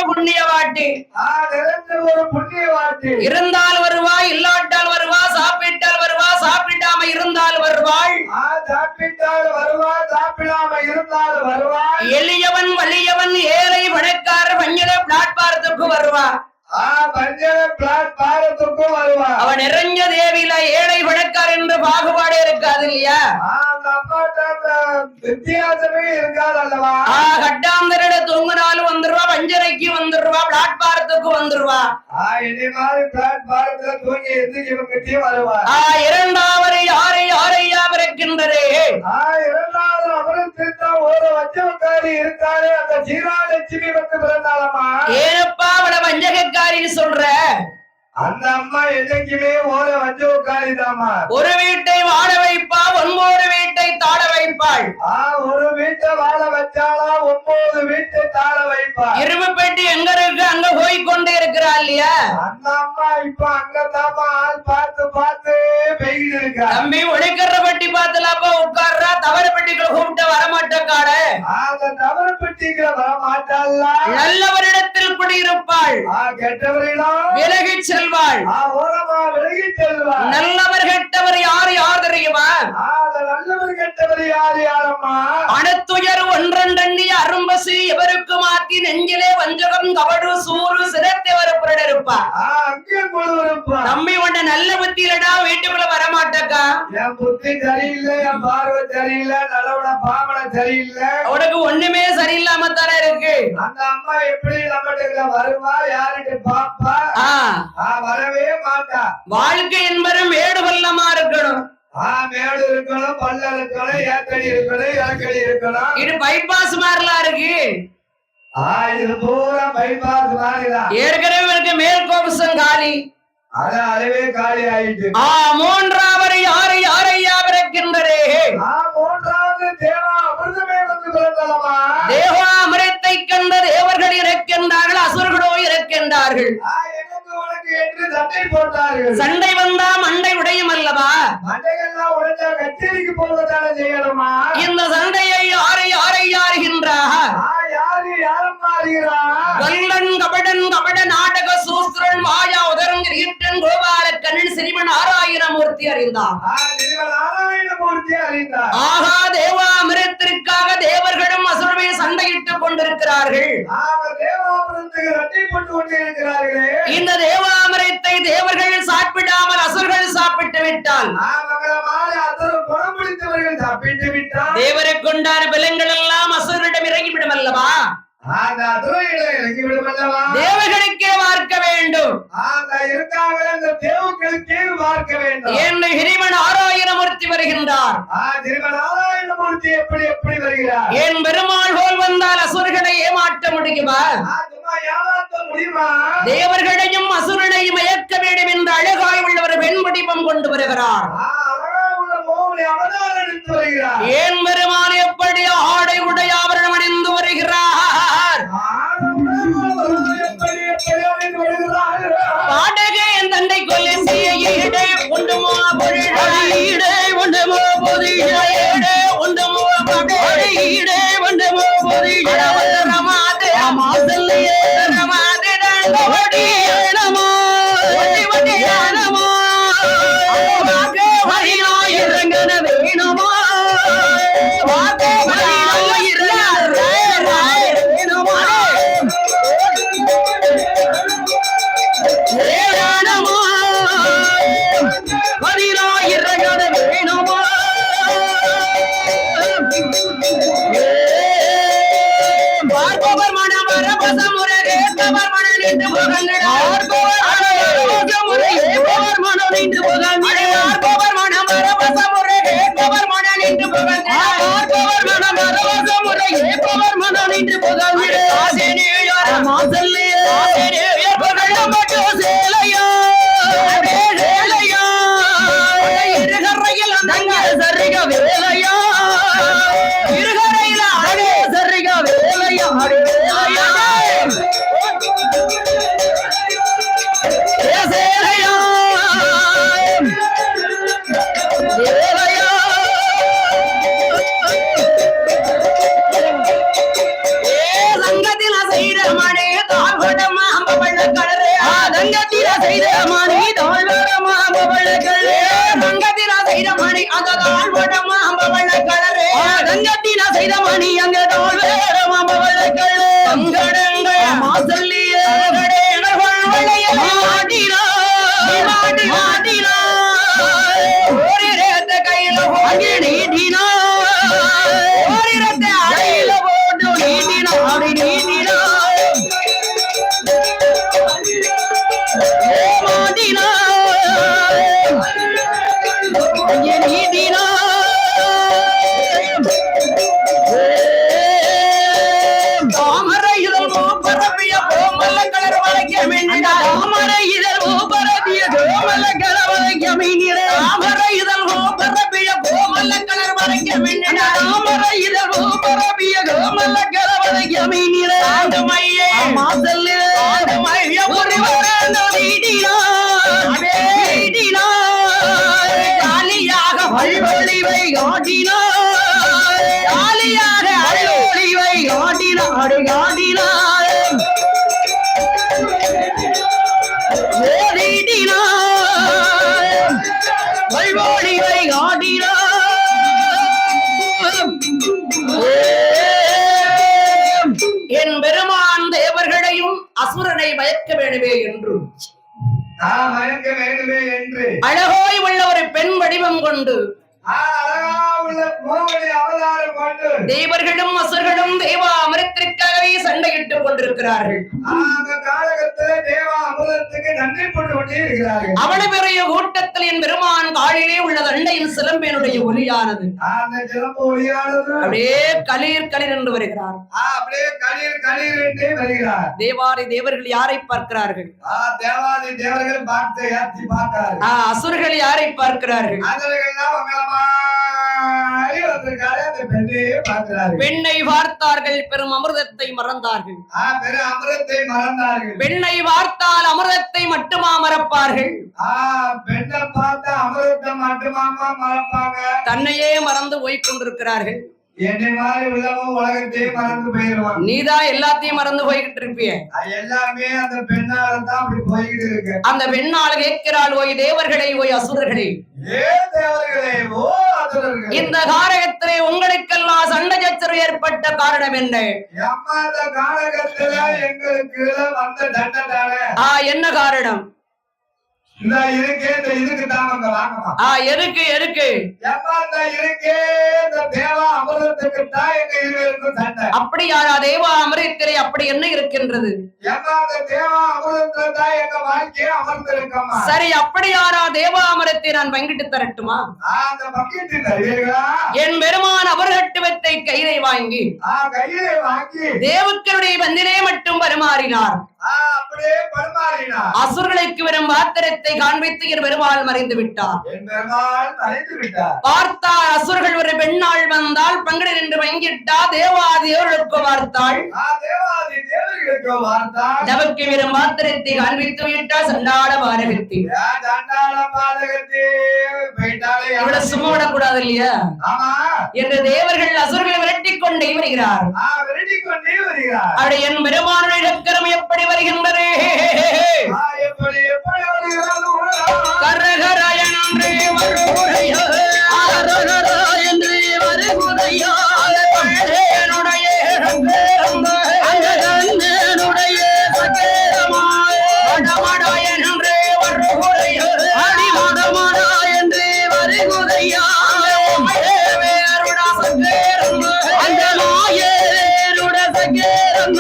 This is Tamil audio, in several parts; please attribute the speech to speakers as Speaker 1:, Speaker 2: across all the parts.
Speaker 1: புண்ணியவாட்டி.
Speaker 2: நிறைஞ்ச ஒரு புண்ணியவாட்டி.
Speaker 1: இருந்தால் வருவா, இல்லாட்டால் வருவா, சாப்பிட்டால் வருவா, சாப்பிடாம இருந்தால் வருவாள்.
Speaker 2: சாப்பிட்டால் வருவா, சாப்பிடாம இருந்தால் வருவா.
Speaker 1: எளியவன் வலியவன் ஏழை பணக்காரர் வஞ்சன பிளாட்பாரத்துக்கு வருவா. அவன் நிறைஞ்ச தேவியில ஏழை பணக்கார் என்று பாகுபாடு இருக்காது இல்லையா?
Speaker 2: வித்தியாசமே இருக்காது அல்லவா?
Speaker 1: கட்டாந்தரிட தூங்கினாலும் வந்துருவா, வஞ்சனைக்கு வந்துருவா, பிளாட்பாரத்துக்கு வந்துருவா.
Speaker 2: தூங்கி எந்திரிச்சு வருவா.
Speaker 1: இரண்டாவது யாரை யாரையா இருக்கின்றதே?
Speaker 2: இரண்டாவது அவருக்கு ஒரு வஞ்சகக்காரி இருக்காரு, அந்த சீராலட்சுமி வந்து பிறந்தாலமா.
Speaker 1: ஏனப்பா அவளை வஞ்சகக்காரின்னு சொல்ற?
Speaker 2: அந்த அம்மா என்னைக்குமே ஒரு வஞ்சகக்காரி தாமா.
Speaker 1: ஒரு வீட்டை வாழ வைப்பா, 9 வீட்டை தாழ வைப்பாள்.
Speaker 2: ஒரு வீட்டை வாழ வச்சாலா 9 வீட்டை தாழ வைப்பா.
Speaker 1: இரும்பு பெட்டி எங்க இருக்கு அங்க போய் கொண்டே இருக்கிறா இல்லையா?
Speaker 2: அந்த அம்மா இப்ப அங்கதாமா ஆள் பார்த்து பார்த்து பெய்து இருக்கா.
Speaker 1: தம்பி ஒழிக்கிற பெட்டி பார்த்துலாப்பா உட்கார்றா, தவறு பெட்டிக்குள்ள கூப்பிட்ட வரமாட்டக்காட.
Speaker 2: அந்த தவறு பெட்டிக்குள்ள வரமாட்டாள்.
Speaker 1: நல்லவரிடத்தில் குடியிருப்பாள்,
Speaker 2: கெட்டவரிடம்
Speaker 1: விலகி செல்வாள்.
Speaker 2: விலகி செல்வாள்.
Speaker 1: நல்லவர் கெட்டவர் யார் யார் தெரியுமா?
Speaker 2: நல்லவர் கெட்டவர் யார் யாரம்மா?
Speaker 1: அணுத்துயர் ஒன்றெண்ணி அரும்பசி எவருக்கு மாத்தி நெஞ்சிலே வஞ்சகம் கபடு சூறு சிரத்தவர் இருப்பா. தம்பி உன்ன நல்ல புத்தி இல்லடா, வீட்டுக்குள்ள வரமாட்டக்கா.
Speaker 2: என் புத்தி சரியில்லை, என் பார்வை சரியில்லை, நல்லவன பாவனை சரியில்லை,
Speaker 1: உனக்கு ஒண்ணுமே சரியில்லாம தானே இருக்கு.
Speaker 2: அந்த அம்மா எப்படி நம்மகிட்ட வருவா, யாருக்கு பாப்பா? வரவே மாட்டா.
Speaker 1: வாழ்க்கை என்பது மேடு பள்ளமா இருக்கணும்.
Speaker 2: மேடு இருக்கணும், பல்ல இருக்கணும், ஏக்கடி இருக்கணும், இறக்கடி இருக்கணும்.
Speaker 1: இது பைபாஸ் மாதிரிலாம் இருக்கு.
Speaker 2: இது பூரா பைபாஸ் மாதிரிதான்.
Speaker 1: ஏற்கனவே மேல் கோபுசம் காலி,
Speaker 2: அளவே காலி ஆயிட்டு.
Speaker 1: மூன்றாவது யாரை யாரையா இருக்கின்றதே?
Speaker 2: மூன்றாவது தேவா அமிர்தமே வந்து பிறந்தலமா.
Speaker 1: தேவா அமிர்தத்தை கண்ட தேவர்கள் இருக்கின்றார்கள், அசுரர்களோ இருக்கின்றார்கள். சண்டை வந்தா மண்டை உடையும் அல்லவா?
Speaker 2: மண்டையெல்லாம் உடைஞ்சா கச்சேரிக்கு போவதான செய்யணுமா?
Speaker 1: இந்த சண்டையை யாரை யாரை யாருகின்றார்?
Speaker 2: யாரு யாரம்மா அறிகிறார்?
Speaker 1: கல்லன் கபடன் கபட நாடக சூஸ்திரன் மாயா உதரங்கர் ஈட்டன் கோபால கண்ணன் சிறுவன் நாராயணமூர்த்தி அறிந்தார்.
Speaker 2: நாராயணமூர்த்தி அறிந்தார்.
Speaker 1: ஆகா தேவா அமிர்தத்திற்காக தேவர்களும் அசுரமே சண்டையிட்டுக் கொண்டிருக்கிறார்கள். இந்த தேவாமிரத்தை தேவர்கள் சாப்பிடாமல் அசுரர்கள் சாப்பிட்டு விட்டால் தேவரை கொண்டான பலங்கள் எல்லாம் அசுரரிடம் இறங்கிவிடும் அல்லவா? தேவர்களுக்கே பார்க்க வேண்டும் என்று இறைவன் நாராயணமூர்த்தி வருகின்றார்.
Speaker 2: எப்படி எப்படி வருகிறார்?
Speaker 1: என் பெருமாள் போல் வந்தால் அசுரர்களை ஏமாற்ற முடியுமா? தேவர்களையும் அசுரனையும் மயக்க வேண்டும் என்று அழகாய் உள்ளவர் பெண் வடிவம் கொண்டு வருகிறார். ஏன் பெருமாள் எப்படி ஆடை உடைய ஆபரணம் அணிந்து வருகிறார்? பாடகே என் தந்தை கொல்லும் ஈடே உண்டுமோ ஈடே உண்டுமோ பொது ஈடே உண்டுமோ ஈடே உண்டுமோ பொது ரமாதே மாதல்லையே ரமாதே ஓடி நமோ ஓடி ஓடி நமோ வாகே ஹரினா இறங்கன வேணுமோ வாகே ஹரினா இறங்கன வேணுமோ வேணுமோ ஹரினா இறங்கன வேணுமோ பார்ப்பவர் மனம் வரபசமுறை கேட்பவர் மனம் நின்று போகங்கடா. பார்ப்பவர் மனம் நின்று போகங்கடா. பார்ப்பவர் மனம் வரபசமுறை கேட்பவர் மனம் நின்று போகங்கடா. பார்ப்பவர் மனம் வரபசமுறை கேட்பவர் மனம் நின்று போகங்கடா. ஆசேனியர் மாசல்லையே ஆசேனியர் பகடம் பட்டு சேலையா சேலையா இருகரையில் அங்க சரிக வேலையா இருகரையில் அடே சரிக வேலையா வேலையா சேலையா வேலையா சங்கத்தில் செய்த மணி செய்த மணி தாழ்வரமா பவளகளே தங்கத்தினா செய்த மணி அந்த தாழ்வரமா பவளகளே தங்கத்தினா செய்த மணி அங்க தாழ்வரமா பவளகளே தங்கடங்கள் மாசல்லியே கடேகள் வளையலே ஆடினா ஆடி ஆடினா ஓரிரத்த கையில ஓடி நீடினா ஓரிரத்த அடையில போட்டு நீடினா அப்படி நீடினா மாடினா நீடினா தாமரை இதழ் பரப்பிய கோமல்ல கலர் வளைக்க மின்னிடா தாமரை இதழ் பரப்பிய கோமல்ல கலர் வளைக்க மின்னிடா தாமரை இதழ் பரப்பிய கோமல்ல கலர் வளைக்க மின்னிடா தாமரை இதழ் பரப்பிய கோமல்ல கலர் வளைக்க மின்னிடா ஆண்டமையே மாசல்ல ஆண்டமையே ஒருவரே நீடினா நீடினா காலியாக வழிவழிவை காட்டினா காலியாக அழிவழிவை காட்டினா காட்டினா ஓடினா வழிவழிவை காட்டினா என் பெருமான் தேவர்களையும் அசுரனை மயக்க வேண்டுமே என்று
Speaker 2: மயக்க வேண்டுமே என்று
Speaker 1: அழகாய் உள்ள ஒரு பெண் வடிவம் கொண்டு
Speaker 2: அழகா உள்ள கோவலி அவதாரம் கொண்டு
Speaker 1: தேவர்களும் அசுரர்களும் தேவா அமிர்தத்திற்காகவே சண்டையிட்டுக் கொண்டிருக்கிறார்கள்.
Speaker 2: அந்த காலகட்டத்திலே தேவா அமிர்தத்துக்கு நன்றி போட்டு கொண்டே இருக்கிறார்கள்.
Speaker 1: அவளை பெரிய கூட்டத்தில் என் பெருமான் காலிலே உள்ள தண்டையின் சிலம்பினுடைய ஒலியானது
Speaker 2: அந்த சிலம்பு ஒலியானது
Speaker 1: அப்படியே களீர் களீர் என்று வருகிறார்.
Speaker 2: அப்படியே களீர் களீர் என்று வருகிறார்.
Speaker 1: தேவாதி தேவர்கள் யாரை பார்க்கிறார்கள்?
Speaker 2: தேவாதி தேவர்கள் பார்த்து ஏற்றி பார்க்கிறார்கள்.
Speaker 1: அசுரர்கள் யாரை பார்க்கிறார்கள்? பெண்ணை பார்த்தார்கள், பெரும் அமிர்தத்தை மறந்தார்கள். பெண்ணை பார்த்தால் அமிர்தத்தை மட்டுமா மறப்பார்கள்?
Speaker 2: பெண்ணை பார்த்தா அமிர்தம் மட்டுமாமா மறப்பாங்க.
Speaker 1: தன்னையே மறந்து போய் கொண்டிருக்கிறார்கள்.
Speaker 2: என்னை மாதிரி உள்ளவங்க உலகத்தையே மறந்து போயிடுவாங்க.
Speaker 1: நீதான் எல்லாத்தையும் மறந்து போய்கிட்டு இருப்பிய.
Speaker 2: எல்லாமே அந்த பெண்ணால தான் அப்படி போய்கிட்டு இருக்கு.
Speaker 1: அந்த பெண்ணால் கேட்கிறாள், ஓய் தேவர்களே, ஓய் அசுரர்களே, இந்த காரகத்திலே உங்களுக்கெல்லாம் சண்டை சச்சரவு ஏற்பட்ட காரணம் என்ன?
Speaker 2: எங்களுக்கு வந்த தண்டனை
Speaker 1: என்ன காரணம்?
Speaker 2: எதுக்கு
Speaker 1: அப்படியாரா தேவா அமிர்தத்திலே அப்படி என்ன இருக்கின்றது? சரி, அப்படியாரா தேவா அமிர்தத்தை நான் பங்கிட்டு தரட்டுமா? என் பெருமான் அபரகட்டுவத்தை கையிலே வாங்கி தேவக்களுடைய பந்திலே மட்டும் பரிமாறினார். அசுரர்களுக்கு வரும் பாத்திரத்தை காண்பித்து என் பெருமாள் மறைந்து விட்டார். பார்த்தால் அசுரர்கள் ஒரு பெண்ணாள் வந்தால் பங்கடி நின்று வங்கிட்டா தேவாதேவர்களுக்கு பார்த்தாள். நமக்கு வரும் பாத்திரத்தை காண்பித்து விட்டால் சண்டாள பாரகத்தை இவ்வளவு சும்மா விடக்கூடாது இல்லையா என்று தேவர்கள் அசுரர்களை விரட்டிக் கொண்டே வருகிறார். அப்படி என் பெருமானுடைய சக்கரம் எப்படி வருகின்றது? கரகராயனன்றே வருகுதையா, அரகராயன்றே வருகுதையா, என்னுடைய அங்கதன்னனுடைய சக்கரமாய் மடமடாயனன்றே வருகுதையா, அடிமடமடாயன்றே வருகுதையா, வேருட சக்கரம் அந்த மாயேருட சக்கரம்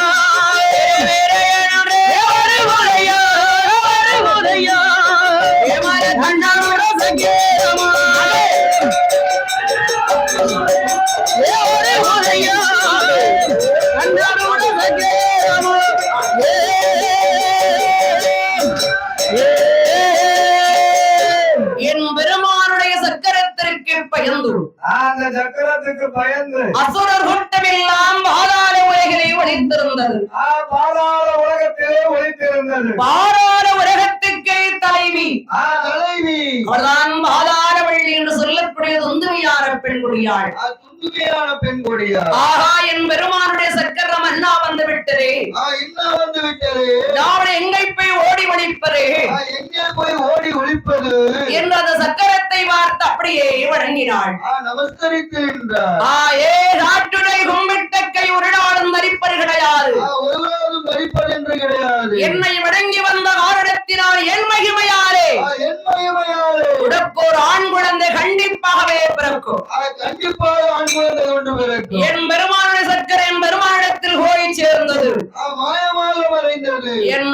Speaker 1: என் பெருமானுடைய சக்கரத்திற்கு பயந்து
Speaker 2: அந்த சக்கரத்துக்கு பயந்து
Speaker 1: அசுரர் கூட்டமெல்லாம் பாதாள உலகிலே ஒளித்திருந்தது.
Speaker 2: பாதாள உலகத்திலே ஒளித்திருந்தது.
Speaker 1: பாதாள உலகத்துக்கு தலைவி அவள்தான் பாதாள வள்ளி என்று சொல்லக்கூடிய துந்துமையான பெண்குடியாள். ஆகா, என் பெருமானுடைய சக்கரம் அண்ணா வந்து விட்டதே, நாளை எங்கை போய் ஓடி ஒளிப்ப ஒழிப்பது
Speaker 2: எங்கே போய் ஓடி ஒழிப்பது
Speaker 1: என்று அந்த சக்கரத்தை பார்த்து அப்படியே வணங்கினாள்.
Speaker 2: நமஸ்கரிக்கின்றார்.
Speaker 1: ஏ நாட்டுடை கும்பிட்ட கை ஒரு நாளும் மறிப்பது கிடையாது,
Speaker 2: ஒருவரும் மறிப்பது என்று கிடையாது.
Speaker 1: என்னை வணங்கி வந்த காரணத்தினால் என் மகிமையாலே உனக்கு ஒரு ஆண் குழந்தை கண்டிப்பாகவே பிறக்கும்.
Speaker 2: கண்டிப்பாக ஆண் குழந்தை கொண்டு பிறக்கும்.
Speaker 1: என் பெருமானுடைய சக்கரை என் பெருமானிடத்தில் போய் சேர்ந்தது,
Speaker 2: மாயமாக மறைந்தது.
Speaker 1: என்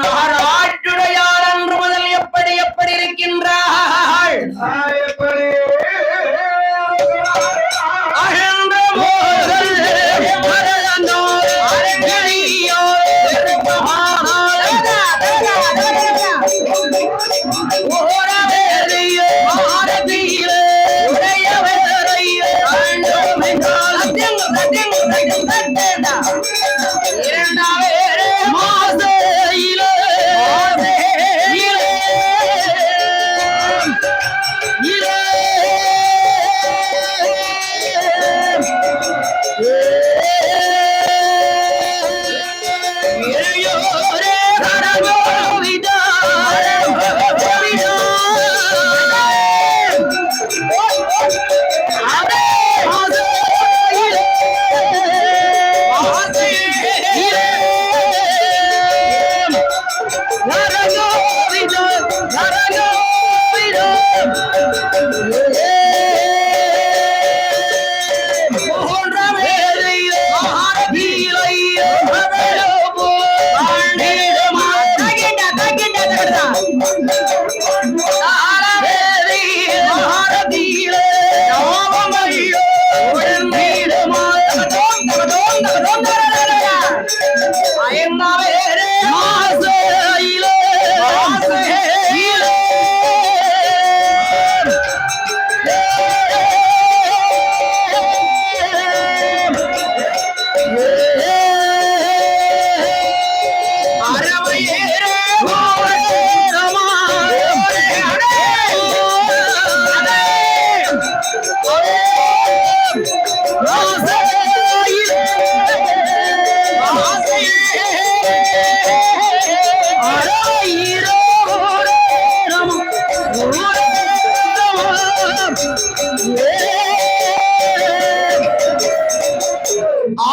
Speaker 1: ஆட்டுடையார் அன்று முதல் எப்படி எப்படி இருக்கின்றாள்
Speaker 2: எப்படி
Speaker 1: அகன்ற மோதல் மரணோ அரங்கணியோ ஓரவேலையோ ஆரதியிலே உடையவரையோ ஆண்டோம் என்றால் இரண்டாவே மாசையிலே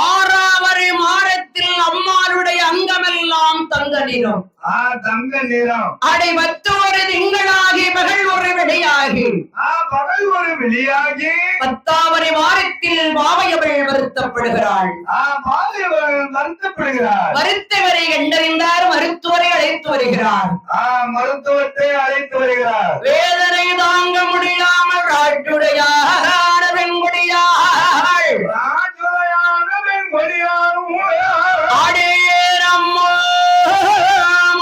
Speaker 1: ஆறாவரை மாறத்தில் அம்மாளுடைய அங்கமெல்லாம் தங்க நிறம்.
Speaker 2: தங்க நிறம்.
Speaker 1: அடை பத்து ஒரு திங்களாகி பகல் ஒரு விடையாகி
Speaker 2: பகல் ஒரு வெளியாகி
Speaker 1: பத்தாவரை வாரத்தில் பாவையவள் வருத்தப்படுகிறாள்.
Speaker 2: வருத்தப்படுகிறார்.
Speaker 1: மருத்துவரை கண்டறிந்தார், மருத்துவரை அழைத்து வருகிறார்.
Speaker 2: மருத்துவத்தை அழைத்து வருகிறார்.
Speaker 1: வேதனை தாங்க முடியாமல் ராட்டுடையார் வெண்குடியாள் ஆடேரம்மா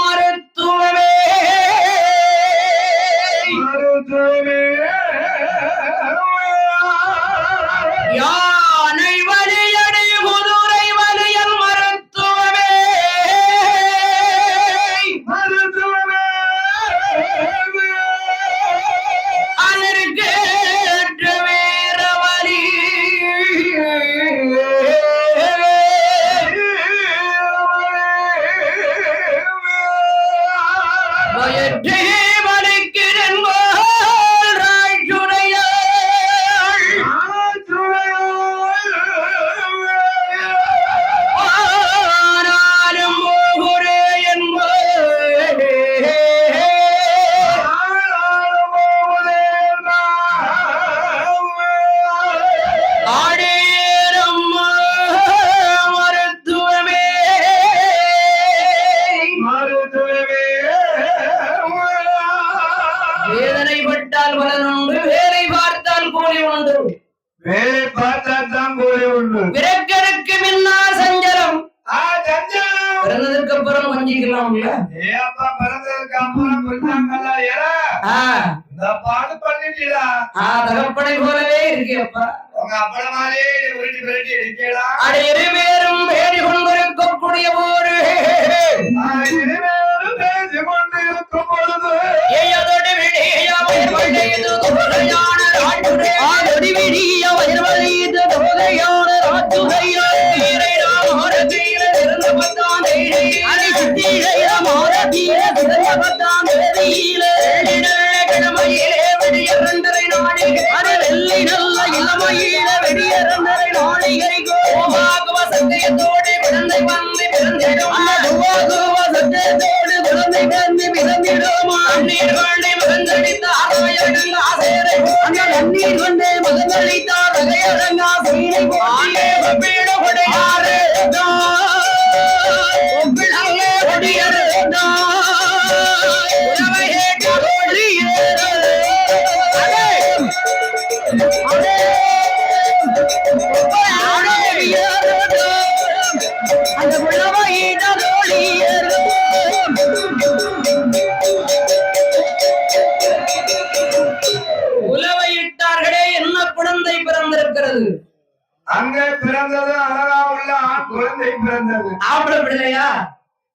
Speaker 1: மருத்துவமே யானை வலியடி குதிரை வலியல் மருத்துவமே அதற்கேற்ற வேற வலி வயற்றே வலிக்கிறேன் வேதனைப்பட்டால் பலனுண்டு, வேலை பார்த்தால் கூலி உண்டு.
Speaker 2: வேலை பார்த்தால் தான் கூலி உண்டு.
Speaker 1: பிறக்கருக்கு முன்னால் சஞ்சலம், பிறந்ததுக்கு அப்புறம் கொஞ்சிக்கலாம்ல.
Speaker 2: ஏப்பா பிறந்ததுக்கு அப்புறம் கொஞ்சாங்கல்ல இந்த பாடு பண்ணிட்டீடா.
Speaker 1: தகப்பனை போலவே இருக்கேப்பா.
Speaker 2: உங்க அப்பட மாதிரியே உருட்டி விரட்டி இருக்கேடா.
Speaker 1: அட இருவேரும் பேடி கொண்டிருக்கக்கூடிய போரு
Speaker 2: இருவேரும் பேசி கொண்டு இருக்கும் பொழுது
Speaker 1: ஏதோடு விடிய வயர்வழியது தொகையான ராட்டுரை ஆதொடி விடிய வயர்வழியது தொகையான ராட்டுரையா தீரை ராமரதீர சிறந்த பத்தான் அடி சித்தீரை ராமரதீர சிறந்த பத்தான் நேரத்தோடு குழந்தை பிறந்து பிறந்திடுமா நீர் கொண்டே மகந்தளித்த அறவையடங்க ஆசையரை அந்த நன்னீர் கொண்டே மகந்தளித்தார் வகையடங்க ஆசையை போலே ஒப்பிட கொடையாறு ஒப்பிடாலே கொடியரு உறவையே கரோழியேறு அந்த உலவையிட்டார்களே என்ன குழந்தை பிறந்திருக்கிறது
Speaker 2: அங்க பிறந்தது அழகா உள்ள ஆண் குழந்தை பிறந்தது
Speaker 1: ஆம்பளை பிள்ளையா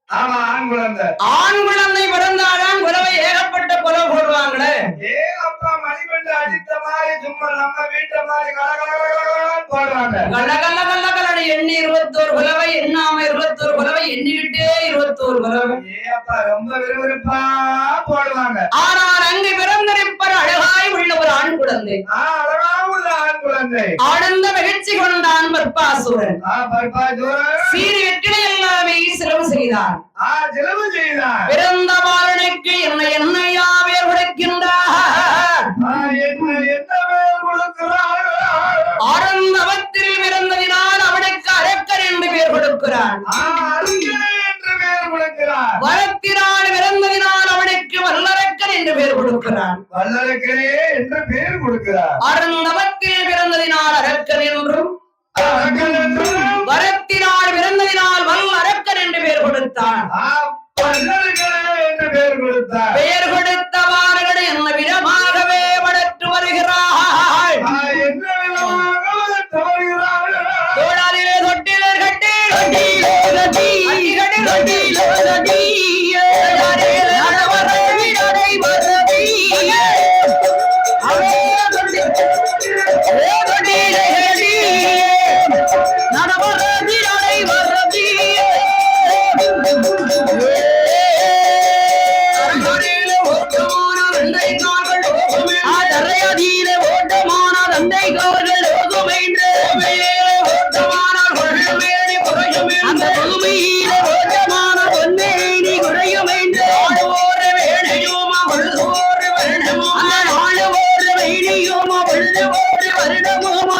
Speaker 2: ஆமா ஆண் குழந்தை
Speaker 1: ஆண் குழந்தை பிறந்தாதான் உறவை ஏகப்பட்ட கொலை போடுவாங்களே
Speaker 2: ஏ அப்பா மணிமண்டு அடித்த மாதிரி சும்மா நம்ம வீட்டை மாதிரி கலகலகலகலன்னு போடுவாங்க
Speaker 1: கல்ல கல்ல கல்ல கல்லடி எண்ணி 21 குலவை எண்ணாம 21 குலவை எண்ணிக்கிட்டே 21 குலவை
Speaker 2: ஏ அப்பா ரொம்ப விறுவிறுப்பா போடுவாங்க
Speaker 1: ஆனால் அங்கு பிறந்திருப்பர் அழகாய் உள்ள ஒரு ஆண் குழந்தை
Speaker 2: அழகா உள்ள ஆண் குழந்தை
Speaker 1: ஆனந்த மகிழ்ச்சி கொண்டான் பற்பாசுரன்
Speaker 2: பற்பாசுரன்
Speaker 1: சீரி வெற்றிலை எல்லாமே செலவு செய்தான்
Speaker 2: செலவு செய்தார்
Speaker 1: பிறந்த பாலனுக்கு என்ன என்னையா பேர் கொடுக்கின்றார் ஆரம்பத்தில் பிறந்ததினால் அவனுக்கு அரக்கன் என்று பேர் கொடுக்கிறான் வரத்தினால் பிறந்ததினால் அவனுக்கு வல்லரக்கன் என்று பேர் கொடுக்கிறான்
Speaker 2: வல்லரக்கனே என்று பேர் கொடுக்கிறார்
Speaker 1: ஆரம்பத்தில் பிறந்ததினால் அரக்கன் என்றும் வரத்தினால் பிறந்ததினால் வல்லரக்கன் என்று பேர் கொடுத்தான் பெயர் கொடுத்தவார்கள் என்ன விதமாகவே வளர்த்து வருகிறார்கள் தோளாலிலே தொட்டிலர் கட்டி அந்த பொதுமையில ஓட்டமான பொன்னேனி குறையும் என்று ஆடுவோர் வேணையுமா பொழுதோர் வருடமும் நாடு ஓர் வேணியுமா பொழுதோர் வருடமுமா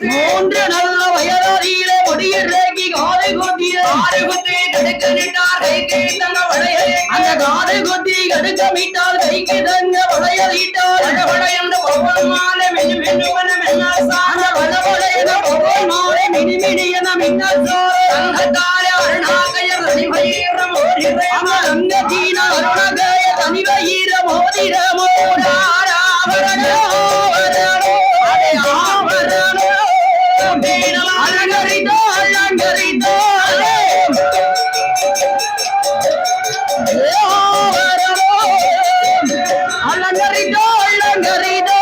Speaker 1: மூன்று நல்ல வயதாரியிலே முடியிறங்கி காதை கொத்தி காது குத்தி கடுக்க நிட்டார் கைக்கு தங்க வளையலே அந்த காதை கொத்தி கடுக்க மீட்டால் கைக்கு தங்க வளையலிட்டார் வடவட என்ற ஒவ்வொரு மாலை மினி மின்னுவன மின்னால் சார வடவட என ஒவ்வொரு மாலை மினி மினி என மின்னல் சார தங்கத்தாரே அருணாகயர் தனிவயிர மோதிர அந்த அங்கதீன அருணாகய தனிவயிர மோதிர மோடாரா வரடோ வரடோ அதே ஆவரணோ அலங்கரித்தோ அலங்கரித்தோ அலங்கரித்தோ அலங்கரித்தோ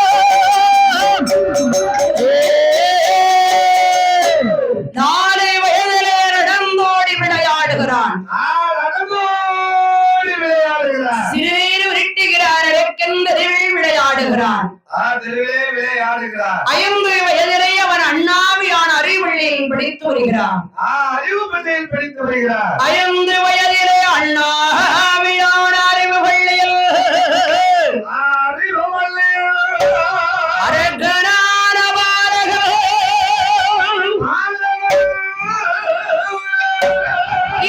Speaker 1: நாளை வயதிலே நடந்தோடி விளையாடுகிறான் சிறுவேறு விரட்டுகிறான் இறக்கென்றதில் விளையாடுகிறான் 5 வயதிலே அவன் அண்ணாவியான அறிவுள்ளையில் படித்து வருகிறான் 5 வயதிலே அண்ணாவியான அறிவு பள்ளியில் அரக்கனான பாலகன்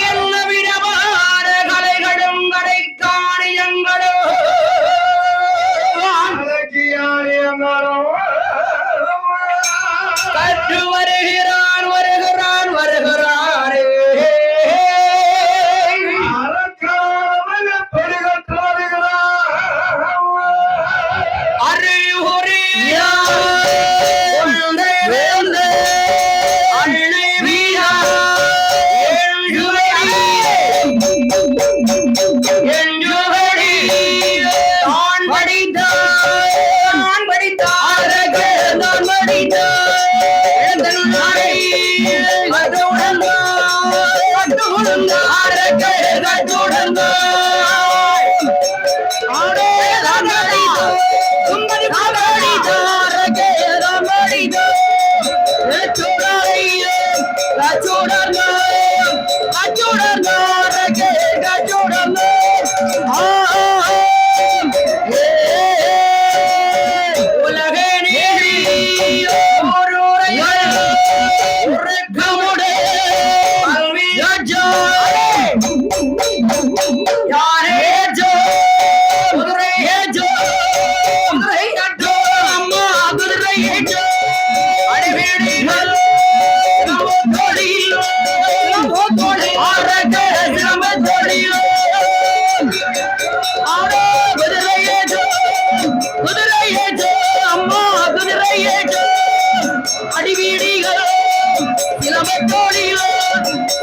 Speaker 1: என்ன விதமான கலைகளும் கடைக்காணியங்களும் கற்று வருகிறான் வருகிறான் வருகிறாரே யாரே ஏஜோ குதிரை ஏஜோ குதிரை கட்டோ அம்மா குதிரை ஏஜோ அடிவீடிகள் நம்ம தோழியோ நம்ம தோழி ஆரக நம்ம தோழியோ ஆரோ குதிரை ஏஜோ அம்மா குதிரை ஏஜோ அடிவீடிகள் சிலம்ப தோழியோ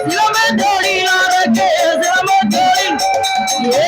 Speaker 1: சிலம்ப தோழி ஆரக சிலம்ப தோழி ஏ